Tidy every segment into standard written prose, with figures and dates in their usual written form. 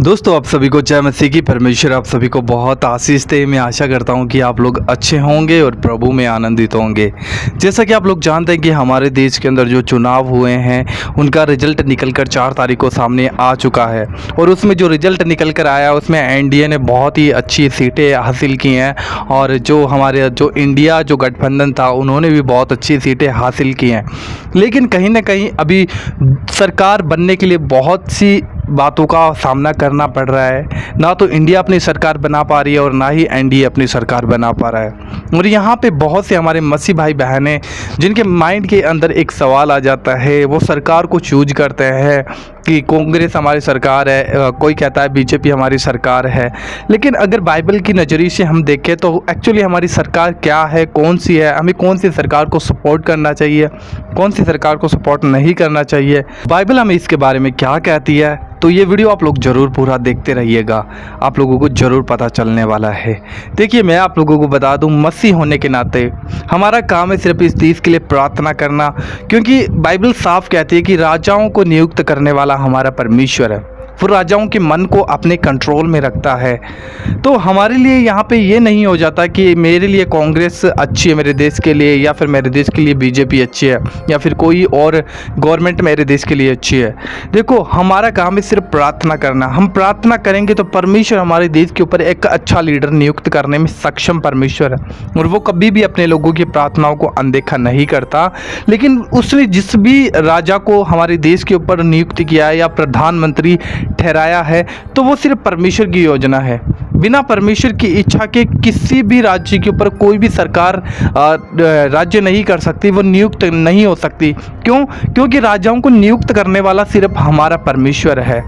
दोस्तों आप सभी को जय मसीह की। परमेश्वर आप सभी को बहुत आशीष दे। मैं आशा करता हूं कि आप लोग अच्छे होंगे और प्रभु में आनंदित होंगे। जैसा कि आप लोग जानते हैं कि हमारे देश के अंदर जो चुनाव हुए हैं उनका रिजल्ट निकल कर 4 तारीख को सामने आ चुका है और उसमें जो रिजल्ट निकल कर आया उसमें एनडीए ने बहुत ही अच्छी सीटें हासिल की हैं और जो हमारे जो इंडिया जो गठबंधन था उन्होंने भी बहुत अच्छी सीटें हासिल की हैं। लेकिन कहीं ना कहीं अभी सरकार बनने के लिए बहुत सी बातों का सामना करना पड़ रहा है। ना तो इंडिया अपनी सरकार बना पा रही है और ना ही एनडीए अपनी सरकार बना पा रहा है। और यहाँ पे बहुत से हमारे मसीह भाई बहनें जिनके माइंड के अंदर एक सवाल आ जाता है, वो सरकार को चूज करते हैं कि कांग्रेस हमारी सरकार है, कोई कहता है बीजेपी हमारी सरकार है। लेकिन अगर बाइबल की नज़रिए से हम देखें तो एक्चुअली हमारी सरकार क्या है, कौन सी है, हमें कौन सी सरकार को सपोर्ट करना चाहिए, कौन सी सरकार को सपोर्ट नहीं करना चाहिए, बाइबल हमें इसके बारे में क्या कहती है। तो ये वीडियो आप लोग ज़रूर पूरा देखते रहिएगा, आप लोगों को ज़रूर पता चलने वाला है। देखिए, मैं आप लोगों को बता दूं, मसीह होने के नाते हमारा काम है सिर्फ इस देश के लिए प्रार्थना करना, क्योंकि बाइबल साफ कहती है कि राजाओं को नियुक्त करने वाला हमारा परमेश्वर है। वो राजाओं के मन को अपने कंट्रोल में रखता है। तो हमारे लिए यहाँ पे ये नहीं हो जाता कि मेरे लिए कांग्रेस अच्छी है मेरे देश के लिए, या फिर मेरे देश के लिए बीजेपी अच्छी है, या फिर कोई और गवर्नमेंट मेरे देश के लिए अच्छी है। देखो, हमारा काम है सिर्फ प्रार्थना करना। हम प्रार्थना करेंगे तो परमेश्वर हमारे देश के ऊपर एक अच्छा लीडर नियुक्त करने में सक्षम परमेश्वर है और वो कभी भी अपने लोगों की प्रार्थनाओं को अनदेखा नहीं करता। लेकिन उसने जिस भी राजा को हमारे देश के ऊपर नियुक्त किया है या प्रधानमंत्री ठहराया है, तो वो सिर्फ परमेश्वर की योजना है। बिना परमेश्वर की इच्छा के किसी भी राज्य के ऊपर कोई भी सरकार राज्य नहीं कर सकती, वो नियुक्त नहीं हो सकती। क्यों? क्योंकि राजाओं को नियुक्त करने वाला सिर्फ हमारा परमेश्वर है।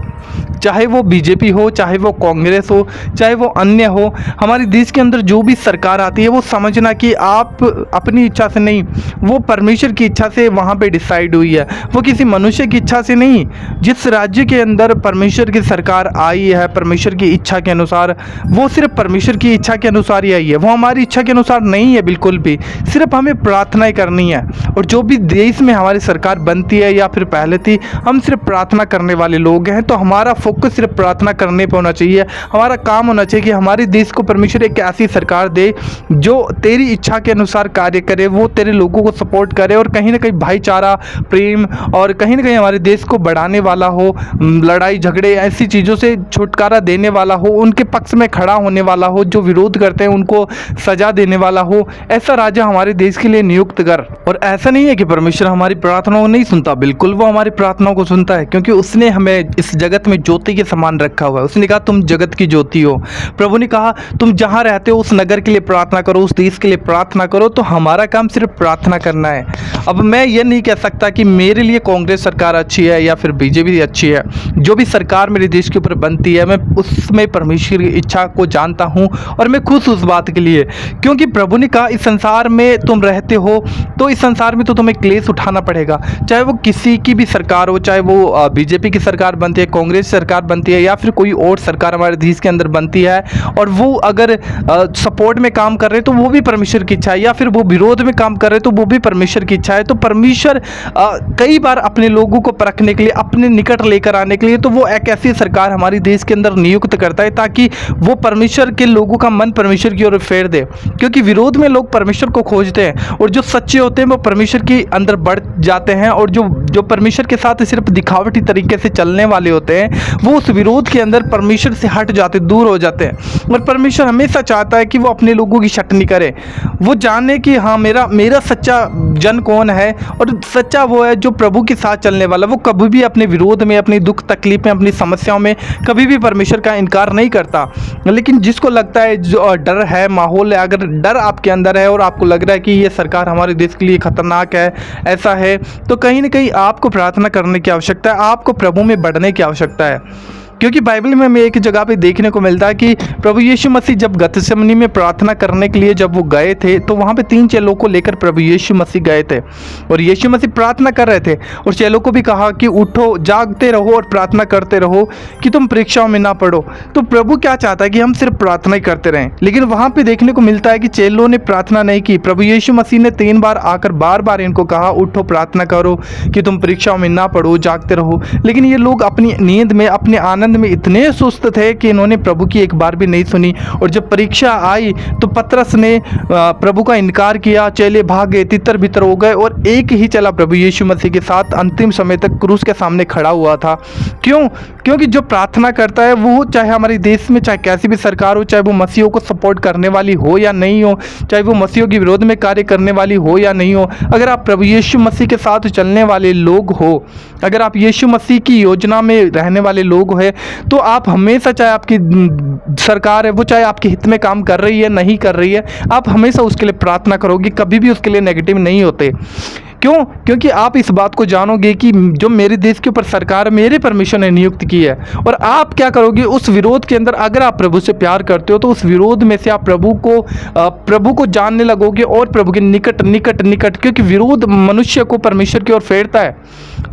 चाहे वो बीजेपी हो, चाहे वो कांग्रेस हो, चाहे वो अन्य हो, हमारे देश के अंदर जो भी सरकार आती है वो समझना कि आप अपनी इच्छा से नहीं, वो परमेश्वर की इच्छा से वहाँ पे डिसाइड हुई है, वो किसी मनुष्य की इच्छा से नहीं। जिस राज्य के अंदर परमेश्वर की सरकार आई है परमेश्वर की इच्छा के अनुसार, वो सिर्फ परमेश्वर की इच्छा के अनुसार ही आई है, वो हमारी इच्छा के अनुसार नहीं है बिल्कुल भी। सिर्फ हमें प्रार्थनाएं करनी है और जो भी देश में हमारी सरकार बनती है या फिर पहले थी, हम सिर्फ प्रार्थना करने वाले लोग हैं। तो हमारा फोकस सिर्फ प्रार्थना करने पे होना चाहिए। हमारा काम होना चाहिए कि हमारे देश को परमेश्वर एक ऐसी सरकार दे जो तेरी इच्छा के अनुसार कार्य करे, वो तेरे लोगों को सपोर्ट करे और कहीं ना कहीं भाईचारा, प्रेम और कहीं ना कहीं हमारे देश को बढ़ाने वाला हो, लड़ाई झगड़े ऐसी चीज़ों से छुटकारा देने वाला हो, उनके पक्ष में खड़ा होने वाला हो, जो विरोध करते हैं उनको सजा देने वाला हो। ऐसा राजा हमारे देश के लिए नियुक्त कर। और ऐसा नहीं है कि परमेश्वर हमारी प्रार्थनाओं को नहीं सुनता, बिल्कुल वो हमारी प्रार्थनाओं को सुनता है, क्योंकि उसने हमें इस जगत में ज्योति के समान रखा हुआ है। उसने कहा तुम जगत की ज्योति हो। प्रभु ने कहा तुम जहां रहते हो उस नगर के लिए प्रार्थना करो, उस देश के लिए प्रार्थना करो। तो हमारा काम सिर्फ प्रार्थना करना है। अब मैं ये नहीं कह सकता कि मेरे लिए कांग्रेस सरकार अच्छी है या फिर बीजेपी अच्छी है। जो भी सरकार मेरे देश के ऊपर बनती है, मैं उसमें परमेश्वर की इच्छा को जानता हूँ और मैं खुश उस बात के लिए, क्योंकि प्रभु ने कहा इस संसार में तुम रहते हो तो इस संसार में तो तुम्हें क्लेश उठाना पड़ेगा। चाहे वो किसी की भी सरकार हो, चाहे वो बीजेपी की सरकार बनती है, कांग्रेस सरकार बनती है या फिर कोई और सरकार हमारे देश के अंदर बनती है, और वो अगर सपोर्ट में काम कर रहे हैं तो वो भी परमेश्वर की इच्छा है, या फिर वो विरोध में काम कर रहे हैं तो वो भी परमेश्वर की इच्छा है। तो परमेश्वर कई बार अपने लोगों को परखने के लिए, अपने निकट लेकर आने के लिए, तो वो एक ऐसी सरकार हमारे देश के अंदर नियुक्त करता है ताकि वो परमेश्वर के लोगों का मन परमेश्वर की ओर फेर दे। क्योंकि विरोध में लोग परमेश्वर को खोजते हैं और जो सच्चे होते हैं वो परमेश्वर के अंदर बढ़ जाते हैं, और जो परमेश्वर के साथ सिर्फ दिखावटी तरीके से चलने वाले होते हैं वो उस विरोध के अंदर परमेश्वर से हट जाते, दूर हो जाते हैं। और परमेश्वर हमेशा चाहता है कि वो अपने लोगों की छटनी करे, वो जाने कि हाँ मेरा सच्चा जन कौन है, और सच्चा वो है जो प्रभु के साथ चलने वाला। वो कभी भी अपने विरोध में, अपनी दुख तकलीफ में, अपनी समस्याओं में कभी भी परमेश्वर का इनकार नहीं करता। लेकिन जिसको लगता है, जो डर है, माहौल है, अगर डर आपके अंदर है और आपको लग रहा है कि ये सरकार हमारे देश के लिए खतरनाक है, ऐसा है, तो कहीं ना कहीं आपको प्रार्थना करने की आवश्यकता है, आपको प्रभु में बढ़ने की आवश्यकता है। क्योंकि बाइबल में हमें एक जगह पे देखने को मिलता है कि प्रभु यीशु मसीह जब गतसेमनी में प्रार्थना करने के लिए जब वो गए थे, तो वहाँ पे 3 चेलों को लेकर प्रभु यीशु मसीह गए थे और यीशु मसीह प्रार्थना कर रहे थे और चेलों को भी कहा कि उठो, जागते रहो और प्रार्थना करते रहो कि तुम परीक्षाओं में ना पड़ो। तो प्रभु क्या चाहता है कि हम सिर्फ प्रार्थना ही करते रहें, लेकिन वहाँ पर देखने को मिलता है कि चेलों ने प्रार्थना नहीं की। प्रभु यीशु मसीह ने 3 बार आकर बार बार इनको कहा उठो, प्रार्थना करो कि तुम परीक्षाओं में ना पड़ो, जागते रहो। लेकिन ये लोग अपनी नींद में, अपने आनंद संबंध में इतने सुस्त थे कि इन्होंने प्रभु की एक बार भी नहीं सुनी। और जब परीक्षा आई तो पतरस ने प्रभु का इनकार किया, चेले भाग गए, तितर बितर हो गए और एक ही चला प्रभु यीशु मसीह के साथ अंतिम समय तक क्रूस के सामने खड़ा हुआ था। क्यों? क्योंकि जो प्रार्थना करता है वो, चाहे हमारे देश में चाहे कैसी भी सरकार हो, चाहे वो मसीहों को सपोर्ट करने वाली हो या नहीं हो, चाहे वो मसीहों के विरोध में कार्य करने वाली हो या नहीं हो, अगर आप प्रभु यीशु मसीह के साथ चलने वाले लोग हो, अगर आप यीशु मसीह की योजना में रहने वाले लोग हैं, तो आप हमेशा, चाहे आपकी सरकार है वो चाहे आपके हित में काम कर रही है नहीं कर रही है, आप हमेशा उसके लिए प्रार्थना करोगे, कभी भी उसके लिए नेगेटिव नहीं होते। क्यों? क्योंकि आप इस बात को जानोगे कि जो मेरे देश के ऊपर सरकार मेरे परमेश्वर ने नियुक्त की है, और आप क्या करोगे उस विरोध के अंदर। अगर आप प्रभु से प्यार करते हो तो उस विरोध में से आप प्रभु को जानने लगोगे और प्रभु के निकट निकट निकट, क्योंकि विरोध मनुष्य को परमेश्वर की ओर फेरता है,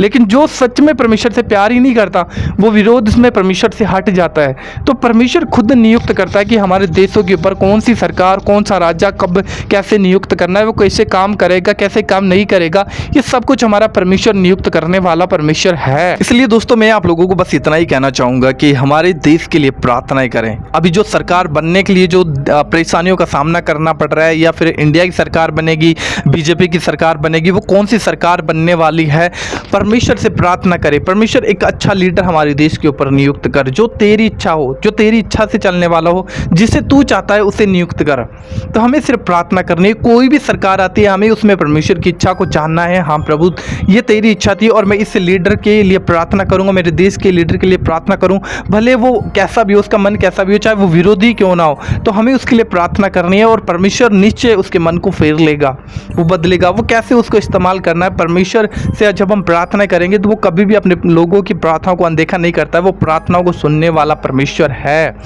लेकिन जो सच में परमेश्वर से प्यार ही नहीं करता वो विरोध में परमेश्वर से हट जाता है। तो परमेश्वर खुद नियुक्त करता है कि हमारे देशों के ऊपर कौन सी सरकार, कौन सा राजा कब कैसे नियुक्त करना है, वो कैसे काम करेगा, कैसे काम नहीं करेगा, ये सब कुछ हमारा परमेश्वर नियुक्त करने वाला परमेश्वर है। इसलिए दोस्तों मैं आप लोगों को बस इतना ही कहना चाहूँगा कि हमारे देश के लिए प्रार्थनाएं करें। अभी जो सरकार बनने के लिए जो परेशानियों का सामना करना पड़ रहा है, या फिर इंडिया की सरकार बनेगी, बीजेपी की सरकार बनेगी, वो कौन सी सरकार बनने वाली है, परमेश्वर से प्रार्थना करें। परमेश्वर एक अच्छा लीडर हमारे देश के ऊपर नियुक्त कर, जो तेरी इच्छा हो, जो तेरी इच्छा से चलने वाला हो, जिसे तू चाहता है उसे नियुक्त कर। तो हमें सिर्फ प्रार्थना करनी है। कोई भी सरकार आती है, हमें उसमें परमेश्वर की इच्छा को जानना है। हाँ प्रभु, ये तेरी इच्छा थी और मैं इस लीडर के लिए प्रार्थना करूंगा, मेरे देश के लीडर के लिए प्रार्थना करूं, भले वो कैसा भी हो, उसका मन कैसा भी हो, चाहे वो विरोधी क्यों ना हो, तो हमें उसके लिए प्रार्थना करनी है। और परमेश्वर निश्चय उसके मन को फेर लेगा, वो बदलेगा। वो कैसे उसको इस्तेमाल करना है, परमेश्वर से जब हम प्रार्थना करेंगे तो वो कभी भी अपने लोगों की प्रार्थनाओं को अनदेखा नहीं करता है। वो प्रार्थनाओं को सुनने वाला परमेश्वर है।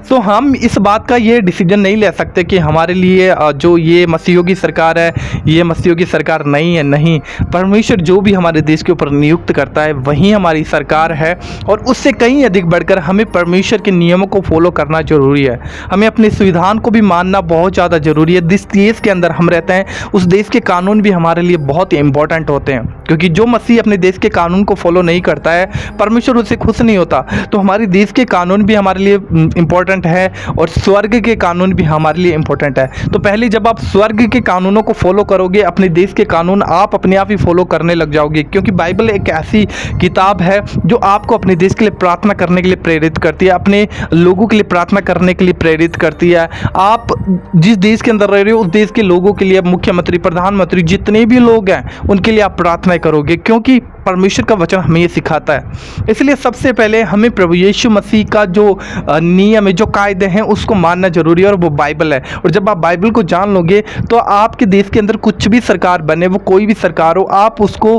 तो हम इस बात का ये डिसीजन नहीं ले सकते कि हमारे लिए जो ये मसीहों की सरकार है, ये मसीहों की सरकार नहीं है। नहीं, परमेश्वर जो भी हमारे देश के ऊपर नियुक्त करता है वही हमारी सरकार है, और उससे कहीं अधिक बढ़कर हमें परमेश्वर के नियमों को फॉलो करना जरूरी है। हमें अपने संविधान को भी मानना बहुत ज़्यादा जरूरी है। जिस देश के अंदर हम रहते हैं उस देश के कानून भी हमारे लिए बहुत इंपॉर्टेंट होते हैं, क्योंकि जो मसीह अपने देश के कानून को फॉलो नहीं करता है, परमेश्वर उससे खुश नहीं होता। तो हमारे देश के कानून भी हमारे लिए इंपॉर्टेंट है और स्वर्ग के कानून भी हमारे लिए इंपॉर्टेंट है। तो पहले जब आप स्वर्ग के कानूनों को फॉलो करोगे, अपने देश के कानून आप अपने आप ही फॉलो करने लग जाओगे, क्योंकि बाइबल एक ऐसी किताब है जो आपको अपने देश के लिए प्रार्थना करने के लिए प्रेरित करती है, अपने लोगों के लिए प्रार्थना करने के लिए प्रेरित करती है। आप जिस देश के अंदर रह रहे हो उस देश के लोगों के लिए, मुख्यमंत्री, प्रधानमंत्री, जितने भी लोग हैं उनके लिए आप प्रार्थना करोगे, क्योंकि परमेश्वर का वचन हमें ये सिखाता है। इसलिए सबसे पहले हमें प्रभु यीशु मसीह का जो नियम है, जो कायदे हैं, उसको मानना जरूरी है, और वो बाइबल है। और जब आप बाइबल को जान लोगे तो आपके देश के अंदर कुछ भी सरकार बने, वो कोई भी सरकार हो, आप उसको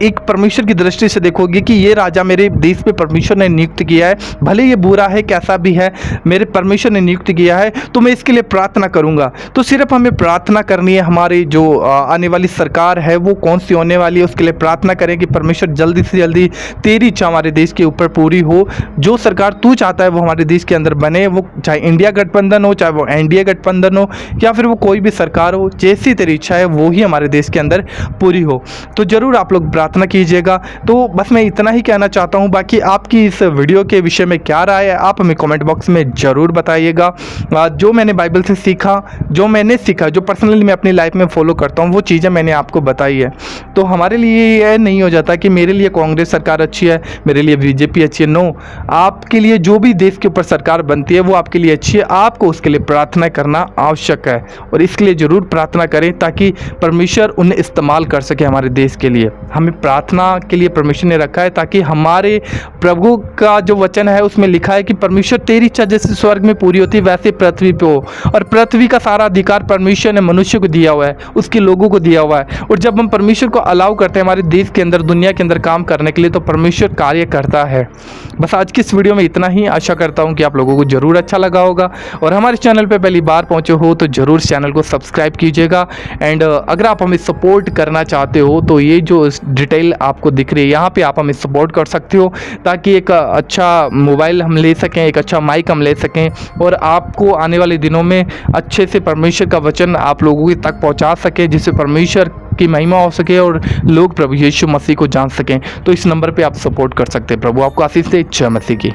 एक परमेश्वर की दृष्टि से देखोगे कि ये राजा मेरे देश पे परमेश्वर ने नियुक्त किया है, भले ये बुरा है, कैसा भी है, मेरे परमेश्वर ने नियुक्त किया है, तो मैं इसके लिए प्रार्थना करूंगा। तो सिर्फ हमें प्रार्थना करनी है। हमारी जो आने वाली सरकार है वो कौन सी होने वाली है, उसके लिए प्रार्थना करें कि परमेश्वर जल्दी से जल्दी तेरी इच्छा हमारे देश के ऊपर पूरी हो। जो सरकार तू चाहता है वो हमारे देश के अंदर बने, वो चाहे इंडिया गठबंधन हो, चाहे वो एनडीए गठबंधन हो, या फिर वो कोई भी सरकार हो, जैसी तेरी इच्छा है वो ही हमारे देश के अंदर पूरी हो। तो ज़रूर आप लोग प्रार्थना कीजिएगा। तो बस मैं इतना ही कहना चाहता हूँ। बाकी आपकी इस वीडियो के विषय में क्या राय है आप हमें कमेंट बॉक्स में ज़रूर बताइएगा। जो मैंने बाइबल से सीखा, जो मैंने सीखा, जो पर्सनली मैं अपनी लाइफ में फॉलो करता हूँ, वो चीज़ें मैंने आपको बताई है। तो हमारे लिए यह नहीं हो जाता कि मेरे लिए कांग्रेस सरकार अच्छी है, मेरे लिए बीजेपी अच्छी है। नो, आपके लिए जो भी देश के ऊपर सरकार बनती है वो आपके लिए अच्छी है। आपको उसके लिए प्रार्थना करना आवश्यक है, और इसके लिए ज़रूर प्रार्थना करें ताकि परमेश्वर उन्हें इस्तेमाल कर सके हमारे देश के लिए। हमें प्रार्थना के लिए परमेश्वर ने रखा है ताकि हमारे प्रभु का जो वचन है उसमें लिखा है कि परमेश्वर तेरी इच्छा जैसे स्वर्ग में पूरी होती है वैसे पृथ्वी पे हो। और पृथ्वी का सारा अधिकार परमेश्वर ने मनुष्य को दिया हुआ है, उसके लोगों को दिया हुआ है। और जब हम परमेश्वर को अलाउ करते हैं हमारे देश के अंदर, दुनिया के अंदर काम करने के लिए, तो परमेश्वर कार्य करता है। बस आज की इस वीडियो में इतना ही। आशा करता हूँ कि आप लोगों को जरूर अच्छा लगा होगा, और हमारे चैनल पर पहली बार पहुँचे हो तो जरूर चैनल को सब्सक्राइब कीजिएगा। एंड अगर आप हमें सपोर्ट करना चाहते हो तो ये जो डिटेल आपको दिख रही है यहाँ पे आप हमें सपोर्ट कर सकते हो, ताकि एक अच्छा मोबाइल हम ले सकें, एक अच्छा माइक हम ले सकें, और आपको आने वाले दिनों में अच्छे से परमेश्वर का वचन आप लोगों के तक पहुंचा सके, जिससे परमेश्वर की महिमा हो सके और लोग प्रभु यीशु मसीह को जान सकें। तो इस नंबर पे आप सपोर्ट कर सकते हैं। प्रभु आपको आशीष दे। जय मसीह की।